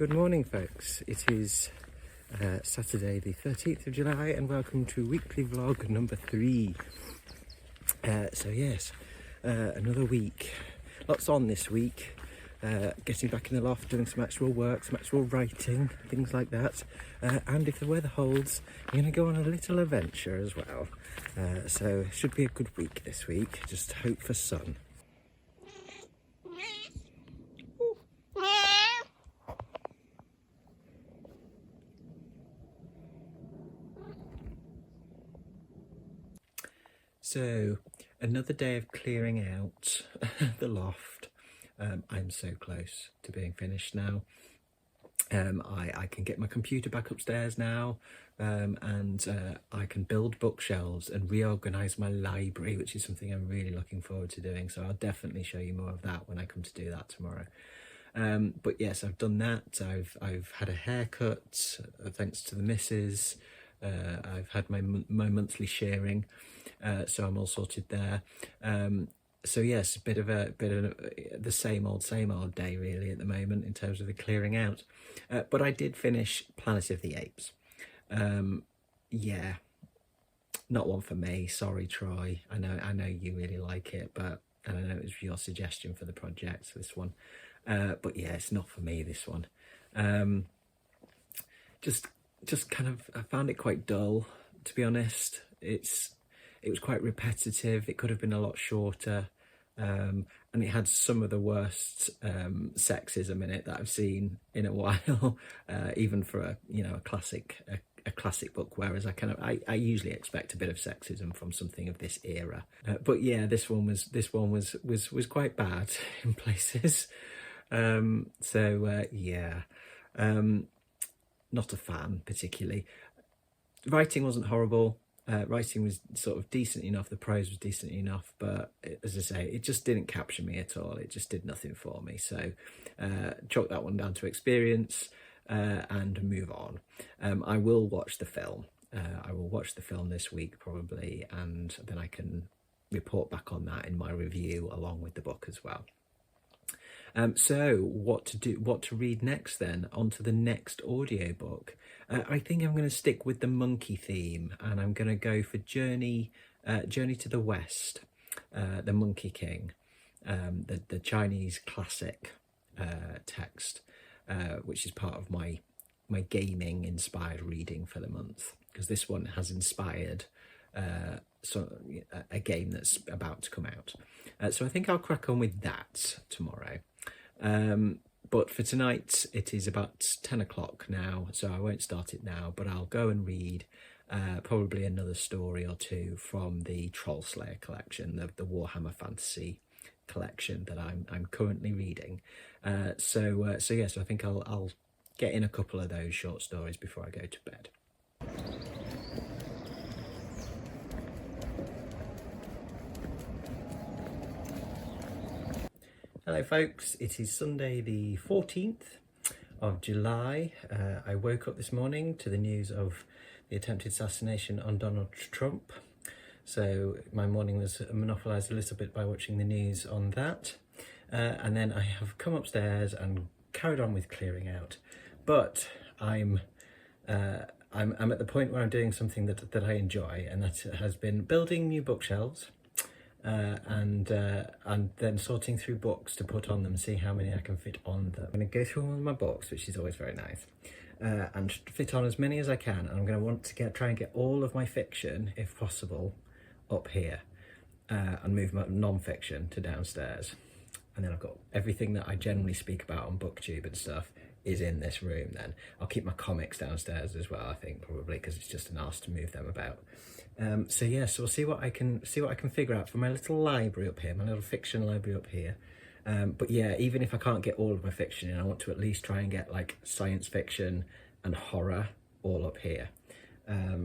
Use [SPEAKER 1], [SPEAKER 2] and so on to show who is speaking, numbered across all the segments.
[SPEAKER 1] Good morning, folks. It is Saturday the 13th of July and welcome to weekly vlog number 3. Another week. Lots on this week. Getting back in the loft, doing some actual work, some actual writing, things like that. And if the weather holds, I'm going to go on a little adventure as well. So it should be a good week this week. Just hope for sun. So, another day of clearing out the loft. I'm so close to being finished now. I can get my computer back upstairs now, and I can build bookshelves and reorganise my library, which is something I'm really looking forward to doing. So I'll definitely show you more of that when I come to do that tomorrow. But yes, I've done that. I've had a haircut, thanks to the missus. I've had my monthly shearing, so I'm all sorted there. So yes, a bit of the same old day really at the moment in terms of the clearing out. But I did finish Planet of the Apes. Yeah, not one for me. Sorry, Troy. I know you really like it, but I don't know, it was your suggestion for the project, this one. But yeah, it's not for me, this one. Just kind of, I found it quite dull, to be honest. It was quite repetitive. It could have been a lot shorter, and it had some of the worst sexism in it that I've seen in a while, even for a classic book. Whereas I usually expect a bit of sexism from something of this era, but yeah, this one was quite bad in places. Yeah. Not a fan particularly. Writing wasn't horrible. Writing was sort of decent enough. The prose was decent enough, but as I say, it just didn't capture me at all. It just did nothing for me. So chalk that one down to experience and move on. I will watch the film. I will watch the film this week probably, and then I can report back on that in my review along with the book as well. So what to read next then? On to the next audiobook. I think I'm going to stick with the monkey theme, and I'm going to go for Journey to the West, the Monkey King, the Chinese classic text, which is part of my gaming inspired reading for the month, because this one has inspired a game that's about to come out. So I think I'll crack on with that tomorrow. But for tonight, it is about 10 o'clock now, so I won't start it now, but I'll go and read probably another story or two from the Trollslayer collection, the Warhammer Fantasy collection that I'm currently reading. So I think I'll get in a couple of those short stories before I go to bed. Hello folks, it is Sunday the 14th of July. I woke up this morning to the news of the attempted assassination on Donald Trump. So my morning was monopolised a little bit by watching the news on that. And then I have come upstairs and carried on with clearing out. But I'm at the point where I'm doing something that I enjoy, and that has been building new bookshelves. And then sorting through books to put on them, see how many I can fit on them. I'm going to go through all of my books, which is always very nice, and fit on as many as I can. And I'm going to want to try and get all of my fiction, if possible, up here, and move my non-fiction to downstairs. And then I've got everything that I generally speak about on BookTube and stuff is in this room. Then I'll keep my comics downstairs as well, I think, probably, because it's just an arse to move them about. So we'll see what I can figure out for my little library up here, my little fiction library up here. But yeah, even if I can't get all of my fiction in, I want to at least try and get like science fiction and horror all up here.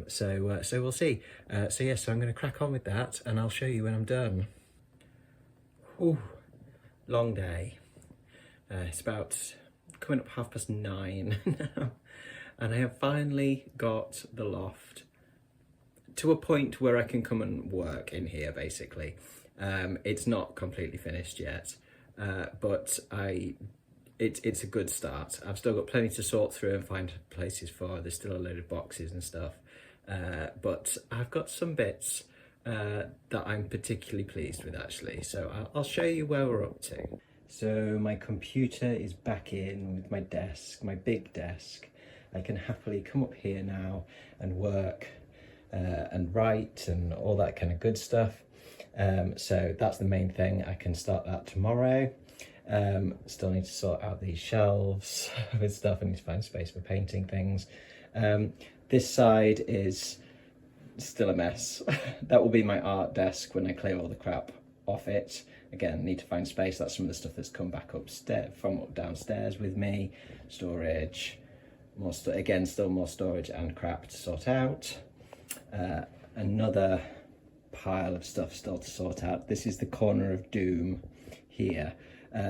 [SPEAKER 1] So we'll see. So I'm going to crack on with that, and I'll show you when I'm done. Ooh, long day. It's about coming up 9:30 now, and I have finally got the loft to a point where I can come and work in here, basically. It's not completely finished yet, but it's a good start. I've still got plenty to sort through and find places for. There's still a load of boxes and stuff, but I've got some bits that I'm particularly pleased with actually. So I'll show you where we're up to. So my computer is back in with my desk, my big desk. I can happily come up here now and work and write and all that kind of good stuff. So that's the main thing. I can start that tomorrow. Still need to sort out these shelves with stuff. I need to find space for painting things. This side is still a mess. That will be my art desk when I clear all the crap off it. Again, need to find space. That's some of the stuff that's come back upstairs from downstairs with me. Storage, more again, still more storage and crap to sort out. Another pile of stuff still to sort out. This is the corner of doom here.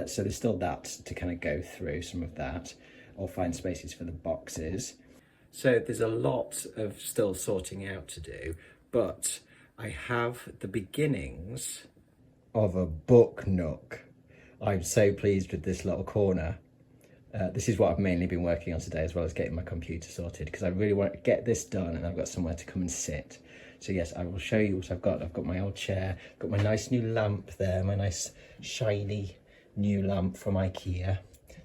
[SPEAKER 1] So there's still that to kind of go through, some of that, or find spaces for the boxes. So there's a lot of still sorting out to do, but I have the beginnings of a book nook. I'm so pleased with this little corner. This is what I've mainly been working on today, as well as getting my computer sorted, because I really want to get this done and I've got somewhere to come and sit. So yes, I will show you what I've got. I've got my old chair, got my nice new lamp there, my nice shiny new lamp from IKEA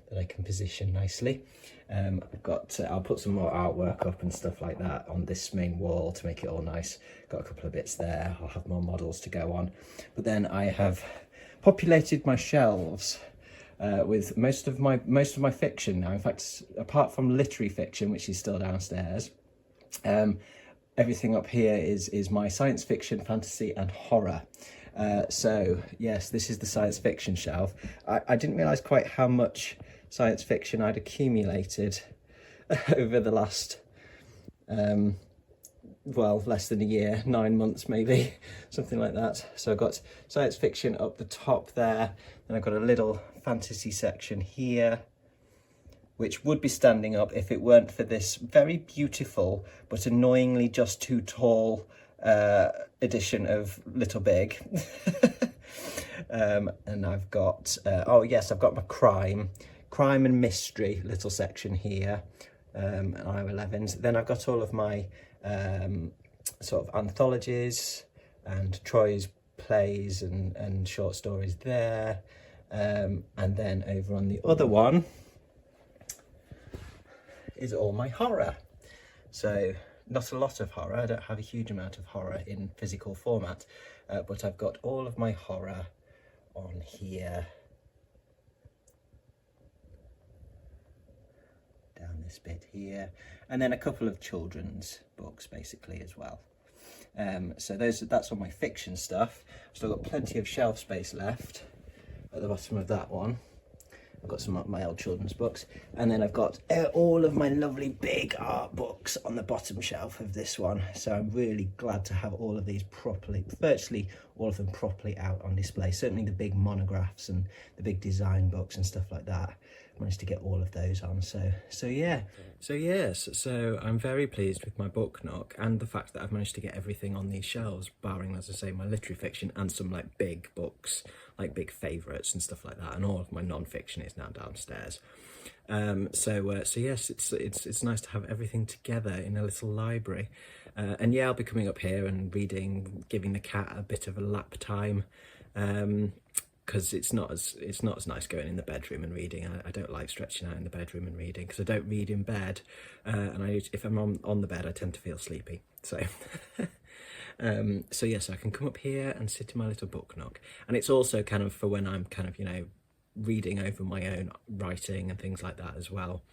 [SPEAKER 1] that I can position nicely. I've got, I'll put some more artwork up and stuff like that on this main wall to make it all nice. Got a couple of bits there. I'll have more models to go on. But then I have populated my shelves with most of my fiction now. In fact, apart from literary fiction, which is still downstairs, everything up here is my science fiction, fantasy and horror. So yes, this is the science fiction shelf. I didn't realise quite how much science fiction I'd accumulated over the last, well, less than a year, 9 months maybe, something like that. So I've got science fiction up the top there, then I've got a little fantasy section here, which would be standing up if it weren't for this very beautiful but annoyingly just too tall edition of Little Big. And I've got, oh yes, I've got my crime and mystery little section here, and I11s. Then I've got all of my sort of anthologies and Troy's plays and short stories there. And then over on the other one is all my horror. So not a lot of horror. I don't have a huge amount of horror in physical format, but I've got all of my horror on here. Down this bit here, and then a couple of children's books basically as well. So that's all my fiction stuff. I've still got plenty of shelf space left at the bottom of that one. I've got some of my old children's books, and then I've got all of my lovely big art books on the bottom shelf of this one. So I'm really glad to have all of these properly, virtually all of them properly out on display. Certainly the big monographs and the big design books and stuff like that. Managed to get all of those on. So yeah. So yes, so I'm very pleased with my book nook and the fact that I've managed to get everything on these shelves, barring, as I say, my literary fiction and some like big books, like big favourites and stuff like that, and all of my non-fiction is now downstairs. So yes, it's nice to have everything together in a little library. And yeah, I'll be coming up here and reading, giving the cat a bit of a lap time. Because it's not as nice going in the bedroom and reading. I don't like stretching out in the bedroom and reading because I don't read in bed, and if I'm on the bed I tend to feel sleepy. So so yes, I can come up here and sit in my little book nook, and it's also kind of for when I'm kind of, you know, reading over my own writing and things like that as well.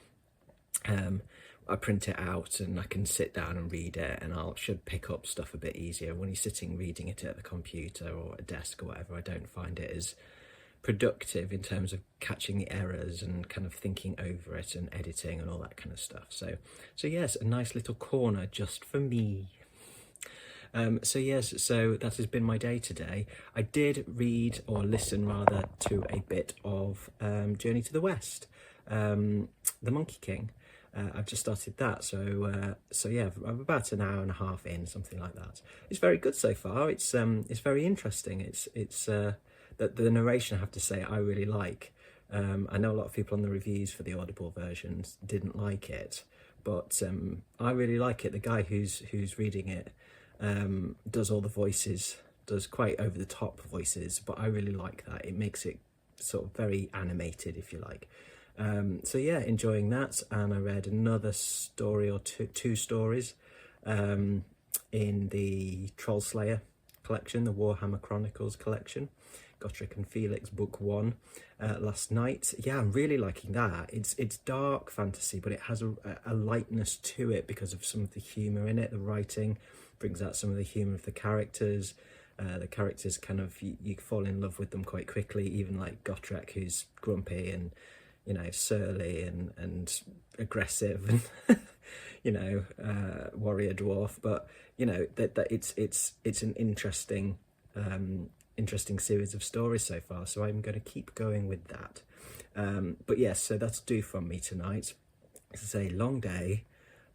[SPEAKER 1] I print it out and I can sit down and read it, and should pick up stuff a bit easier. When you're sitting reading it at the computer or a desk or whatever, I don't find it as productive in terms of catching the errors and kind of thinking over it and editing and all that kind of stuff. So yes, a nice little corner just for me. So yes, so that has been my day today. I did read, or listen rather, to a bit of Journey to the West, The Monkey King. I've just started that, so yeah, I'm about an hour and a half in, something like that. It's very good so far. It's very interesting. It's the narration, I have to say, I really like. I know a lot of people on the reviews for the Audible versions didn't like it, but I really like it. The guy who's reading it does all the voices, does quite over the top voices, but I really like that. It makes it sort of very animated, if you like. So yeah, enjoying that. And I read another story or two stories in the Trollslayer collection, the Warhammer Chronicles collection, Gotrek and Felix book 1 last night. Yeah, I'm really liking that. It's dark fantasy, but it has a lightness to it because of some of the humour in it. The writing brings out some of the humour of the characters. The characters kind of, you fall in love with them quite quickly, even like Gotrek, who's grumpy and, you know, surly and aggressive and you know, warrior dwarf. But you know that it's an interesting series of stories so far, so I'm going to keep going with that. But yes, so that's due from me tonight. It's a long day,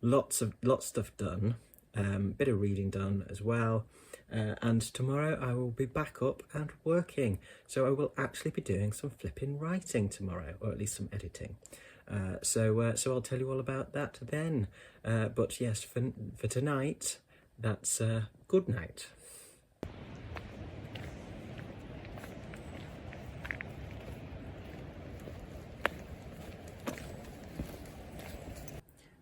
[SPEAKER 1] lots stuff done, bit of reading done as well. And tomorrow I will be back up and working, so I will actually be doing some flipping writing tomorrow, or at least some editing. So I'll tell you all about that then. But yes, for tonight, that's good night.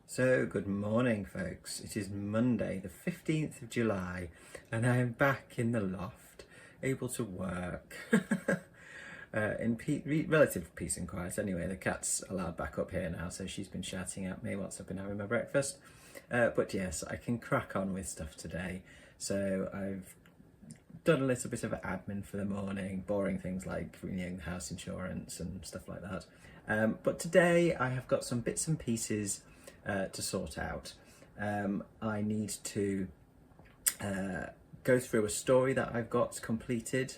[SPEAKER 1] So good morning, folks. It is Monday the 15th of July and I am back in the loft, able to work in relative peace and quiet. Anyway, the cat's allowed back up here now, so she's been shouting at me whilst I've been having my breakfast. But yes, I can crack on with stuff today. So I've done a little bit of admin for the morning, boring things like renewing the house insurance and stuff like that. But today I have got some bits and pieces to sort out. I need to go through a story that I've got completed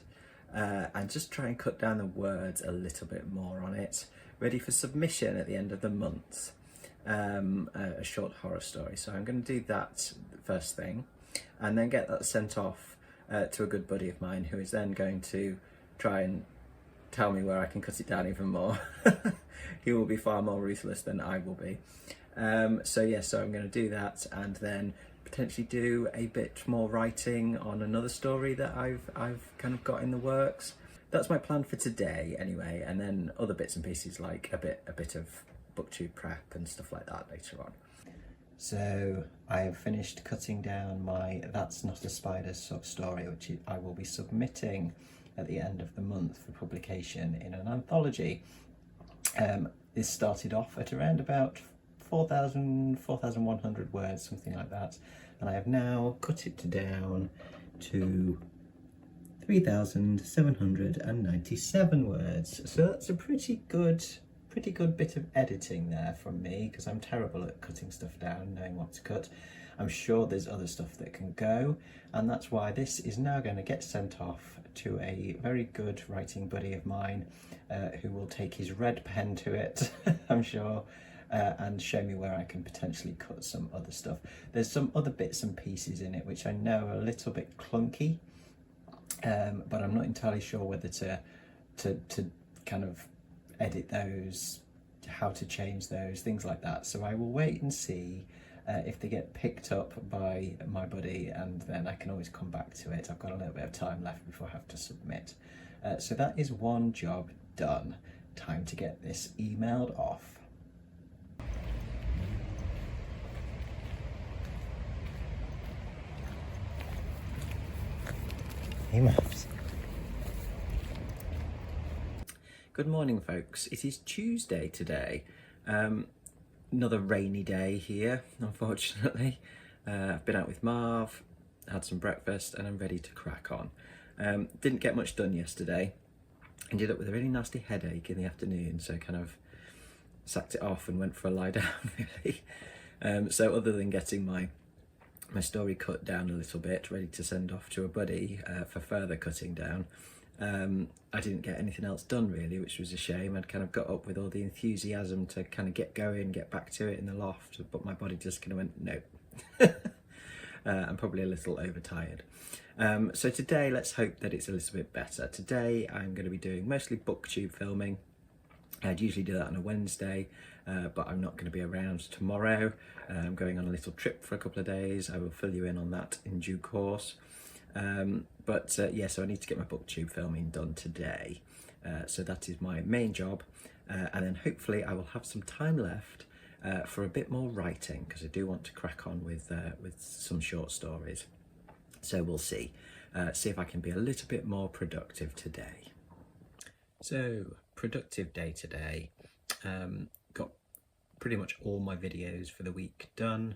[SPEAKER 1] and just try and cut down the words a little bit more on it, ready for submission at the end of the month. A short horror story, so I'm going to do that first thing and then get that sent off to a good buddy of mine, who is then going to try and tell me where I can cut it down even more. He will be far more ruthless than I will be. So I'm going to do that and then potentially do a bit more writing on another story that I've kind of got in the works. That's my plan for today anyway, and then other bits and pieces like a bit of booktube prep and stuff like that later on. So I have finished cutting down my That's Not a Spider story, which I will be submitting at the end of the month for publication in an anthology. This started off at around about 4,100 words, something like that, and I have now cut it down to 3,797 words. So that's a pretty good bit of editing there from me, because I'm terrible at cutting stuff down, knowing what to cut. I'm sure there's other stuff that can go, and that's why this is now going to get sent off to a very good writing buddy of mine, who will take his red pen to it, I'm sure, and show me where I can potentially cut some other stuff. There's some other bits and pieces in it which I know are a little bit clunky, but I'm not entirely sure whether to kind of edit those, how to change those, things like that. So I will wait and see if they get picked up by my buddy, and then I can always come back to it. I've got a little bit of time left before I have to submit. So that is one job done. Time to get this emailed off. Hey, Maps. Good morning, folks. It is Tuesday today. Another rainy day here, unfortunately. I've been out with Marv, had some breakfast, and I'm ready to crack on. Didn't get much done yesterday. Ended up with a really nasty headache in the afternoon, so kind of sacked it off and went for a lie down, really. So other than getting my story cut down a little bit, ready to send off to a buddy for further cutting down, I didn't get anything else done really, which was a shame. I'd kind of got up with all the enthusiasm to kind of get going, get back to it in the loft, but my body just kind of went, no. I'm probably a little overtired. So today, let's hope that it's a little bit better. Today, I'm going to be doing mostly booktube filming. I'd usually do that on a Wednesday, but I'm not going to be around tomorrow. I'm going on a little trip for a couple of days. I will fill you in on that in due course. Yeah, so I need to get my booktube filming done today. So that is my main job. And then hopefully I will have some time left for a bit more writing, because I do want to crack on with some short stories. So we'll see. See if I can be a little bit more productive today. So, productive day today. Got pretty much all my videos for the week done,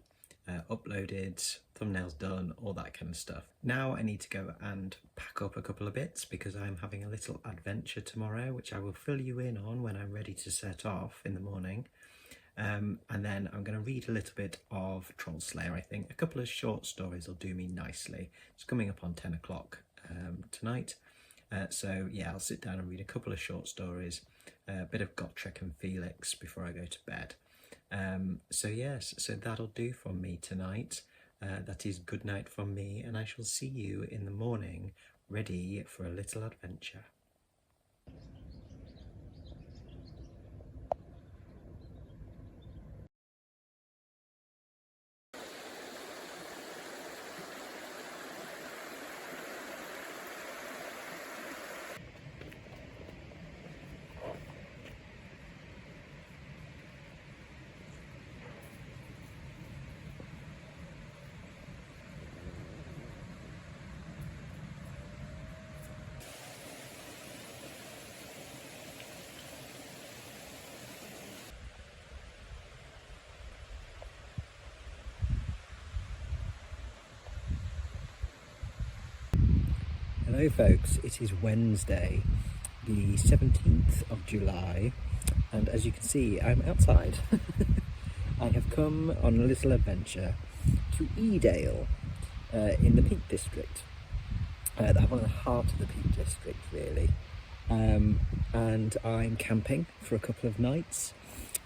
[SPEAKER 1] uploaded, thumbnails done, all that kind of stuff. Now I need to go and pack up a couple of bits, because I'm having a little adventure tomorrow, which I will fill you in on when I'm ready to set off in the morning. And then I'm going to read a little bit of Trollslayer. I think a couple of short stories will do me nicely. It's coming up on 10 o'clock tonight. So yeah, I'll sit down and read a couple of short stories, a bit of Gotrek and Felix before I go to bed. So yes, so that'll do from me tonight. That is good night from me, and I shall see you in the morning, ready for a little adventure. Hello folks, it is Wednesday, the 17th of July, and as you can see, I'm outside. I have come on a little adventure to Edale in the Peak District. I'm on the heart of the Peak District, really. And I'm camping for a couple of nights.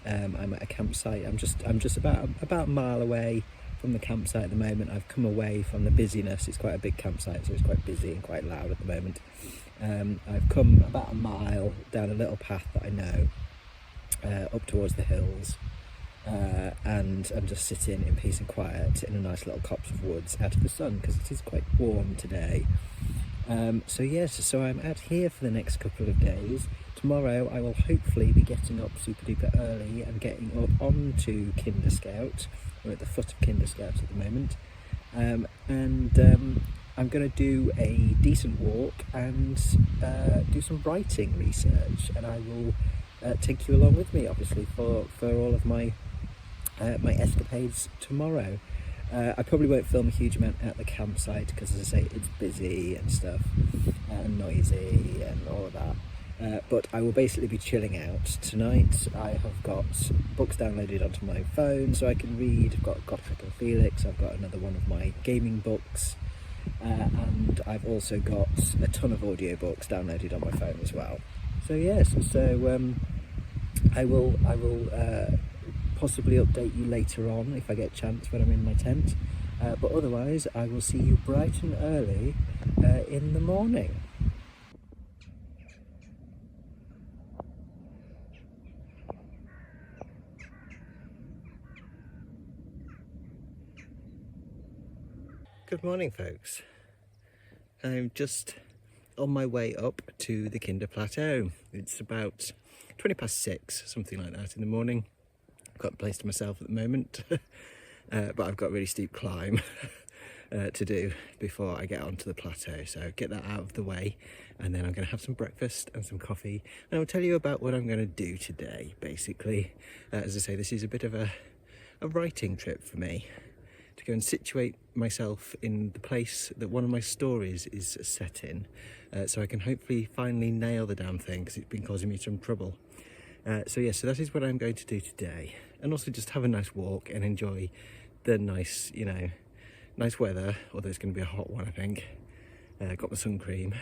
[SPEAKER 1] I'm at a campsite. I'm just about a mile away from the campsite at the moment. I've come away from the busyness. It's quite a big campsite, so it's quite busy and quite loud at the moment. I've come about a mile down a little path that I know up towards the hills, and I'm just sitting in peace and quiet in a nice little copse of woods out of the sun, because it is quite warm today. So yes, so I'm out here for the next couple of days. Tomorrow I will hopefully be getting up super duper early and getting up onto Kinder Scout. We're at the foot of Kinder Scout at the moment, and I'm going to do a decent walk and do some writing research, and I will take you along with me, obviously, for all of my my escapades tomorrow. I probably won't film a huge amount at the campsite, because as I say, it's busy and stuff, and noisy and all of that. But I will basically be chilling out tonight. I have got books downloaded onto my phone so I can read. I've got Gotrek and Felix. I've got another one of my gaming books, and I've also got a ton of audiobooks downloaded on my phone as well. So yes, I will possibly update you later on if I get a chance when I'm in my tent. But otherwise, I will see you bright and early in the morning. Good morning, folks. I'm just on my way up to the Kinder Plateau. It's about 20 past 6, something like that in the morning. I've got the place to myself at the moment, but I've got a really steep climb to do before I get onto the plateau. So get that out of the way, and then I'm going to have some breakfast and some coffee, and I'll tell you about what I'm going to do today, basically. As I say, this is a bit of a writing trip for me, to go and situate myself in the place that one of my stories is set in, so I can hopefully finally nail the damn thing, because it's been causing me some trouble. So that is what I'm going to do today, and also just have a nice walk and enjoy the nice, nice weather, although it's going to be a hot one, I think. Got my sun cream.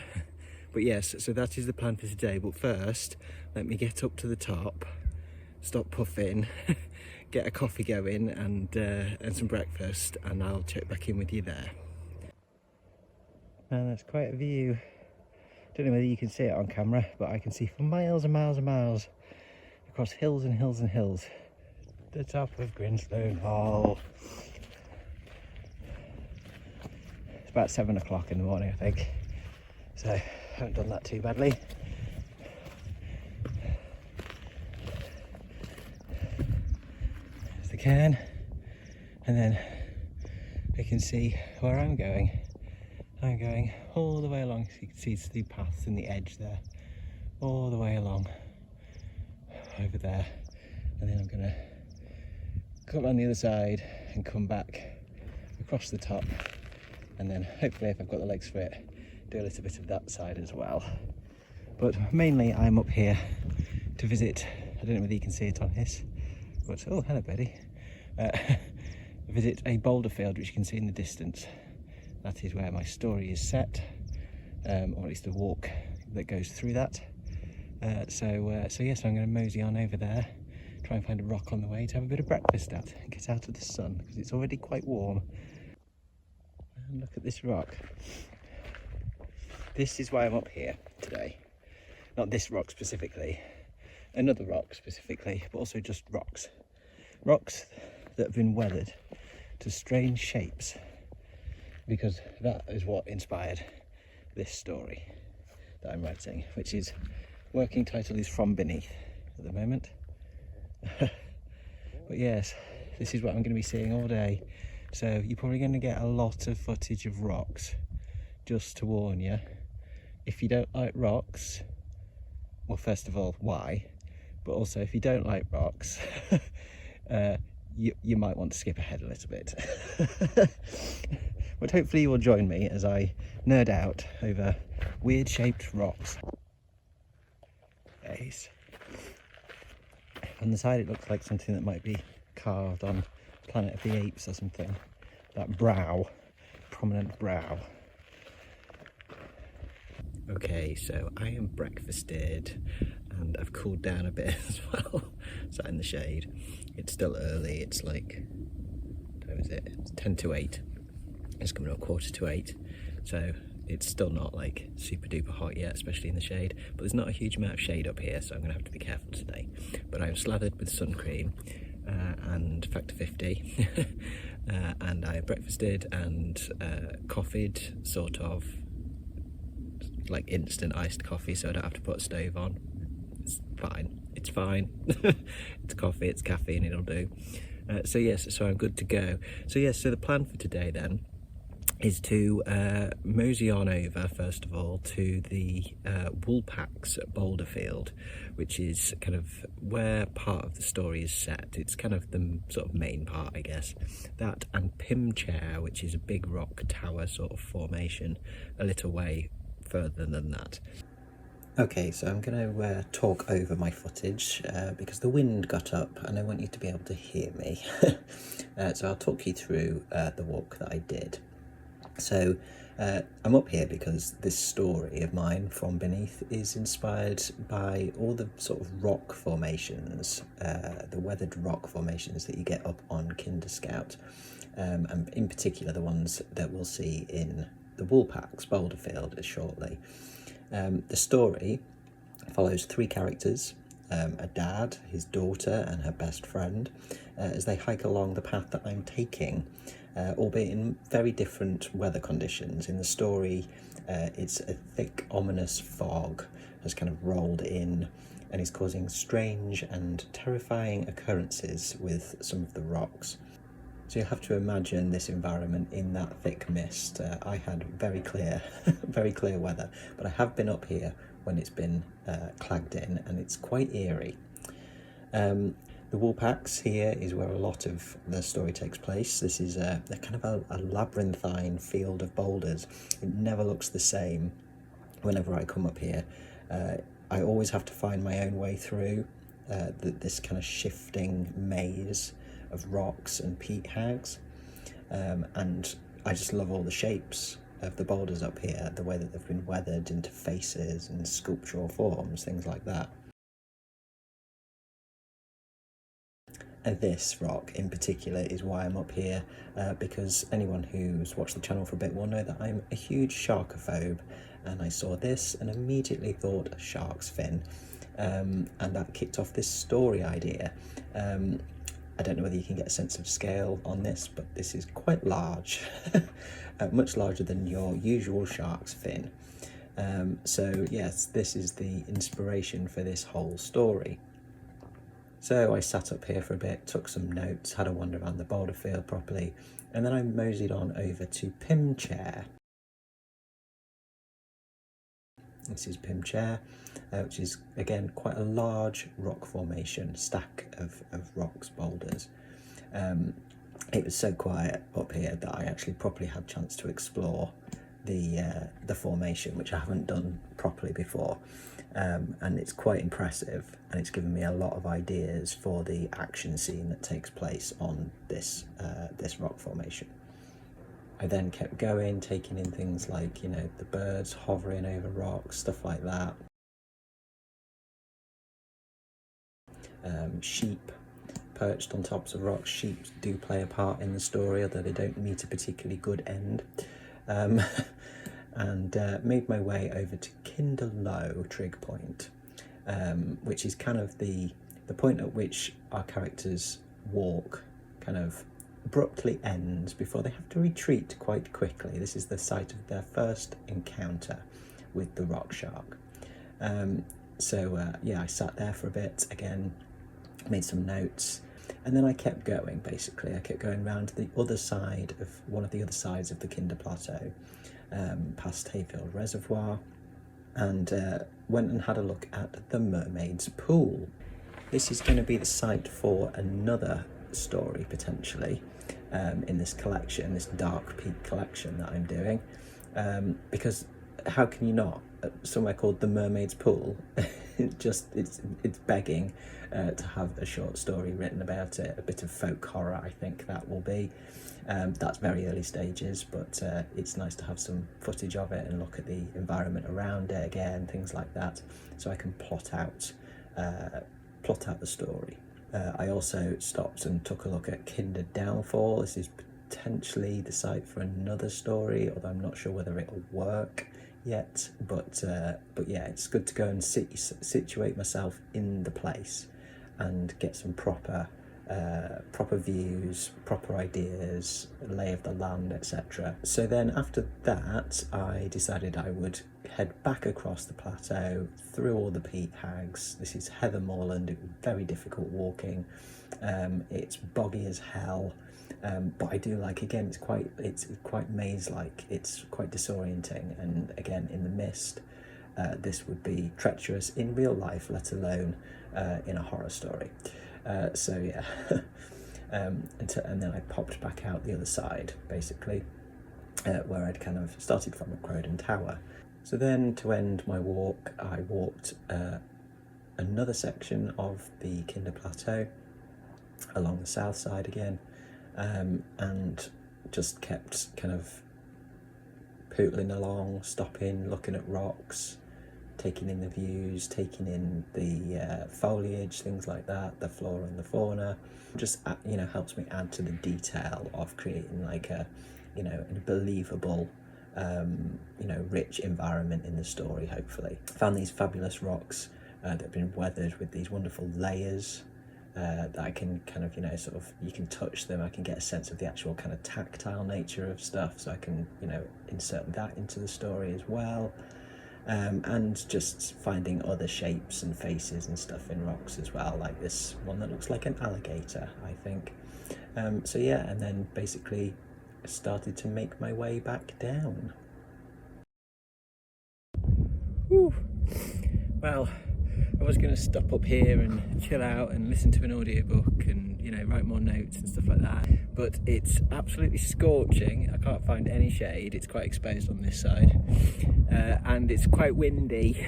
[SPEAKER 1] But yes, so that is the plan for today. But first, let me get up to the top, stop puffing, get a coffee going, and some breakfast, and I'll check back in with you there. And that's quite a view. Don't know whether you can see it on camera, but I can see for miles and miles and miles across hills and hills and hills. The top of Grinstone Hall. It's about 7 o'clock in the morning, I think, so I haven't done that too badly. There's the cairn, and then we can see where I'm going. I'm going all the way along, so you can see the paths in the edge there, all the way along over there, and then I'm going to come on the other side and come back across the top, and then hopefully, if I've got the legs for it, do a little bit of that side as well. But mainly I'm up here to visit, I don't know whether you can see it on this, but oh hello Betty, visit a boulder field which you can see in the distance. That is where my story is set, or at least the walk that goes through that. So yes, I'm going to mosey on over there, try and find a rock on the way to have a bit of breakfast at and get out of the sun, because it's already quite warm. And look at this rock. This is why I'm up here today. Not this rock specifically, another rock specifically, but also just rocks. Rocks that have been weathered to strange shapes, because that is what inspired this story that I'm writing, which is, working title is From Beneath at the moment. But yes, this is what I'm going to be seeing all day, so you're probably going to get a lot of footage of rocks, just to warn you. If you don't like rocks, well, first of all, why? But also, if you don't like rocks, you might want to skip ahead a little bit. But hopefully you will join me as I nerd out over weird shaped rocks. Ace. On the side it looks like something that might be carved on Planet of the Apes or something. That brow, prominent brow. Okay, so I am breakfasted and I've cooled down a bit as well. Sat in the shade. It's still early, it's like, what time is it? It's 10 to 8. It's coming up 7:45, so it's still not like super duper hot yet, especially in the shade, but there's not a huge amount of shade up here, so I'm going to have to be careful today. But I'm slathered with sun cream and factor 50 and I breakfasted and coffeed, sort of like instant iced coffee, so I don't have to put a stove on. It's fine, it's fine. It's coffee, it's caffeine, it'll do. So yes, so I'm good to go. So yes, so the plan for today then is to mosey on over, first of all, to the Woolpacks at Boulderfield, which is kind of where part of the story is set. It's kind of the sort of main part, I guess. That and Pimchair, which is a big rock tower sort of formation, a little way further than that. Okay, so I'm going to talk over my footage because the wind got up and I want you to be able to hear me. So I'll talk you through the walk that I did. So I'm up here because this story of mine, From Beneath, is inspired by all the sort of rock formations, the weathered rock formations that you get up on Kinder Scout, and in particular the ones that we'll see in the Woolpacks Boulderfield shortly. The story follows 3 characters, a dad, his daughter and her best friend, as they hike along the path that I'm taking, albeit in very different weather conditions. In the story, it's a thick, ominous fog has kind of rolled in and is causing strange and terrifying occurrences with some of the rocks. So you have to imagine this environment in that thick mist. I had very clear weather, but I have been up here when it's been clagged in, and it's quite eerie. The Woolpacks here is where a lot of the story takes place. This is a kind of a labyrinthine field of boulders. It never looks the same whenever I come up here. I always have to find my own way through this kind of shifting maze of rocks and peat hags, and I just love all the shapes of the boulders up here, the way that they've been weathered into faces and sculptural forms, things like that. And this rock in particular is why I'm up here, because anyone who's watched the channel for a bit will know that I'm a huge sharkophobe, and I saw this and immediately thought a shark's fin. and that kicked off this story idea. I don't know whether you can get a sense of scale on this, but this is quite large, much larger than your usual shark's fin. So yes, this is the inspiration for this whole story. So I sat up here for a bit, took some notes, had a wander around the boulder field properly, and then I moseyed on over to Pim Chair. This is Pim Chair, which is again quite a large rock formation, stack of rocks, boulders. It was so quiet up here that I actually properly had a chance to explore the formation, which I haven't done properly before, and it's quite impressive, and it's given me a lot of ideas for the action scene that takes place on this rock formation. I then kept going, taking in things like, you know, the birds hovering over rocks, stuff like that. Sheep perched on tops of rocks. Sheep do play a part in the story, although they don't meet a particularly good end. And made my way over to Kinder Low Trig Point, which is kind of the point at which our characters walk kind of abruptly ends before they have to retreat quite quickly. This is the site of their first encounter with the rock shark. Yeah, I sat there for a bit, again, made some notes, and then I kept going, basically. I kept going round to the other side of one of the other sides of the Kinder Plateau, past Hayfield Reservoir, and went and had a look at the Mermaid's Pool. This is going to be the site for another story, potentially, in this collection, this Dark Peak collection that I'm doing, because how can you not? Somewhere called the Mermaid's Pool, it's begging to have a short story written about it, a bit of folk horror, I think that will be. That's very early stages, but it's nice to have some footage of it and look at the environment around it again, things like that, so I can plot out the story. I also stopped and took a look at Kinder Downfall. This is potentially the site for another story, although I'm not sure whether it'll work yet. But yeah, it's good to go and situate myself in the place and get some proper views, proper ideas, lay of the land, etc. So then after that, I decided I would head back across the plateau, through all the peat hags. This is heather moorland. It was very difficult walking. It's boggy as hell, but I do like, again, it's quite maze-like. It's quite disorienting, and again, in the mist, this would be treacherous in real life, let alone in a horror story. So yeah, and then I popped back out the other side, basically, where I'd kind of started from at Crowden Tower. So then, to end my walk, I walked another section of the Kinder Plateau along the south side again, and just kept kind of pootling along, stopping, looking at rocks, taking in the views, taking in the foliage, things like that, the flora and the fauna. Just, you know, helps me add to the detail of creating like a, you know, a believable, you know, rich environment in the story, hopefully. Found these fabulous rocks that have been weathered with these wonderful layers that I can kind of, you know, sort of, you can touch them. I can get a sense of the actual kind of tactile nature of stuff, so I can, you know, insert that into the story as well. And just finding other shapes and faces and stuff in rocks as well, like this one that looks like an alligator, I think. So yeah, and then basically started to make my way back down. Whew. Well, I was going to stop up here and chill out and listen to an audiobook and, you know, write more notes and stuff like that, but it's absolutely scorching. I can't find any shade. It's quite exposed on this side, and it's quite windy.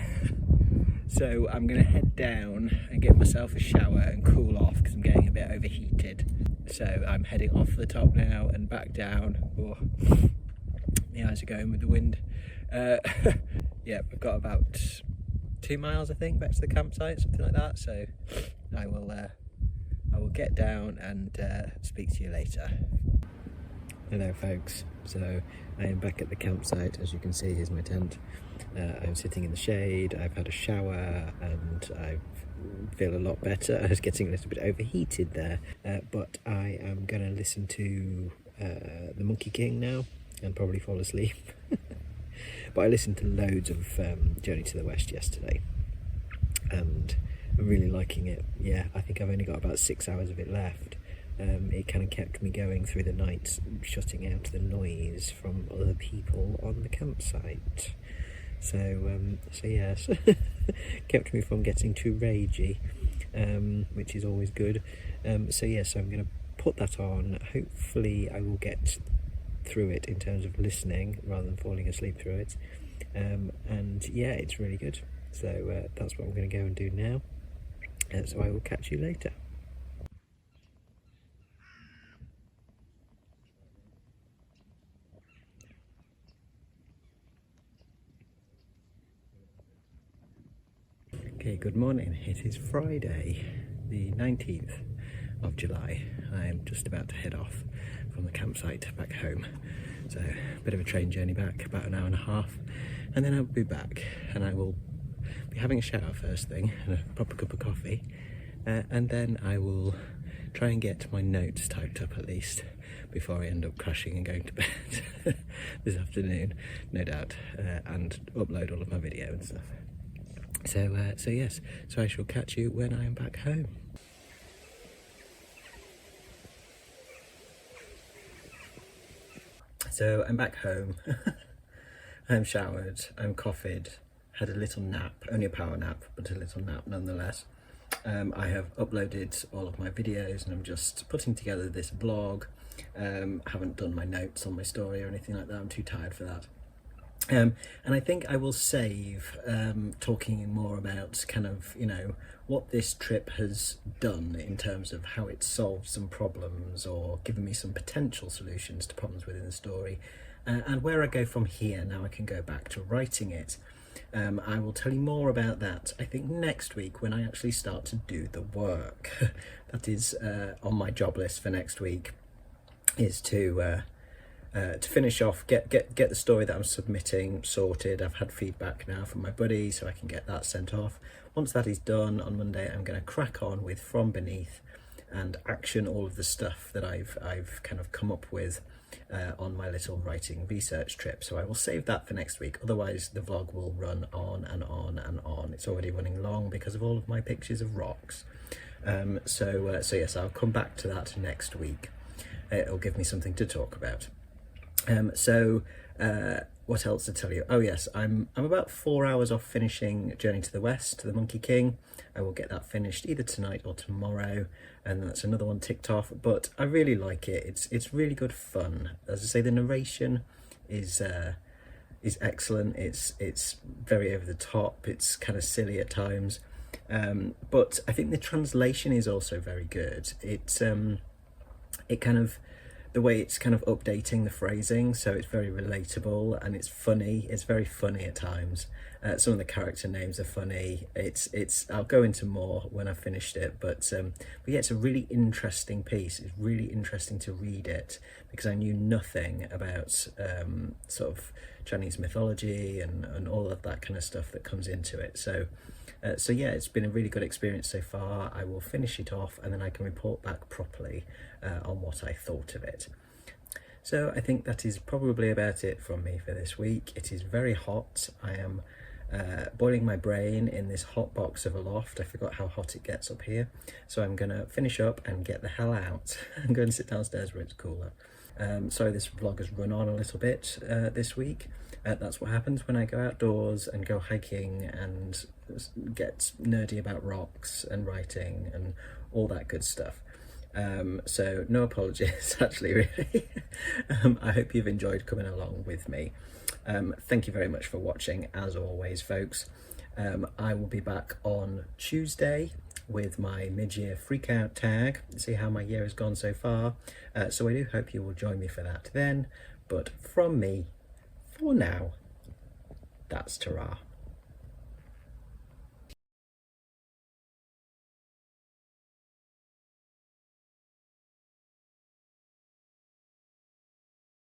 [SPEAKER 1] So I'm going to head down and get myself a shower and cool off because I'm getting a bit overheated. So I'm heading off the top now and back down. Oh, my eyes are going with the wind. Yeah, I've got about 2 miles, I think, back to the campsite, something like that. So I will get down and speak to you later. Hello folks. So I am back at the campsite. As you can see, here's my tent. I'm sitting in the shade, I've had a shower, and I feel a lot better. I was getting a little bit overheated there, but I am going to listen to the Monkey King now and probably fall asleep. But I listened to loads of Journey to the West yesterday, and I'm really liking it. Yeah, I think I've only got about 6 hours of it left. It kind of kept me going through the night, shutting out the noise from other people on the campsite. So yes, kept me from getting too ragey, which is always good. So yes, I'm going to put that on. Hopefully I will get through it in terms of listening rather than falling asleep through it. And yeah, it's really good. So that's what I'm going to go and do now. So I will catch you later. Okay, good morning. It is Friday, the 19th of July. I am just about to head off from the campsite back home. So a bit of a train journey back, about an hour and a half, and then I'll be back and I will be having a shower first thing and a proper cup of coffee, and then I will try and get my notes typed up at least before I end up crashing and going to bed this afternoon, no doubt, and upload all of my video and stuff. So yes, so I shall catch you when I am back home. So I'm back home. I'm showered, I'm coffeed, had a little nap, only a power nap, but a little nap nonetheless. I have uploaded all of my videos and I'm just putting together this vlog. Haven't done my notes on my story or anything like that, I'm too tired for that. And I think I will save talking more about kind of, you know, what this trip has done in terms of how it solved some problems or given me some potential solutions to problems within the story, and where I go from here. Now I can go back to writing it. I will tell you more about that, I think, next week when I actually start to do the work. That is on my job list for next week, is to finish off, get the story that I'm submitting sorted. I've had feedback now from my buddy, so I can get that sent off. Once that is done on Monday, I'm going to crack on with From Beneath and action all of the stuff that I've kind of come up with on my little writing research trip. So I will save that for next week. Otherwise, the vlog will run on and on and on. It's already running long because of all of my pictures of rocks. So yes, I'll come back to that next week. It'll give me something to talk about. What else to tell you? Oh yes, I'm about 4 hours off finishing Journey to the West, to the Monkey King. I will get that finished either tonight or tomorrow, and that's another one ticked off. But I really like it. It's really good fun. As I say, the narration is excellent. It's very over the top. It's kind of silly at times, but I think the translation is also very good. It kind of, the way it's kind of updating the phrasing, so it's very relatable and it's funny. It's very funny at times. Some of the character names are funny. I'll go into more when I've finished it, but yeah, it's a really interesting piece. It's really interesting to read it because I knew nothing about sort of Chinese mythology and all of that kind of stuff that comes into it. So yeah, it's been a really good experience so far. I will finish it off and then I can report back properly on what I thought of it. So I think that is probably about it from me for this week. It is very hot. I am boiling my brain in this hot box of a loft. I forgot how hot it gets up here. So I'm going to finish up and get the hell out. I'm going to sit downstairs where it's cooler. Sorry this vlog has run on a little bit this week. That's what happens when I go outdoors and go hiking and get nerdy about rocks and writing and all that good stuff. So no apologies, actually, really. I hope you've enjoyed coming along with me. Thank you very much for watching, as always, folks. I will be back on Tuesday with my mid-year freak-out tag, see how my year has gone so far. So I do hope you will join me for that then. But from me, for now, that's ta-ra.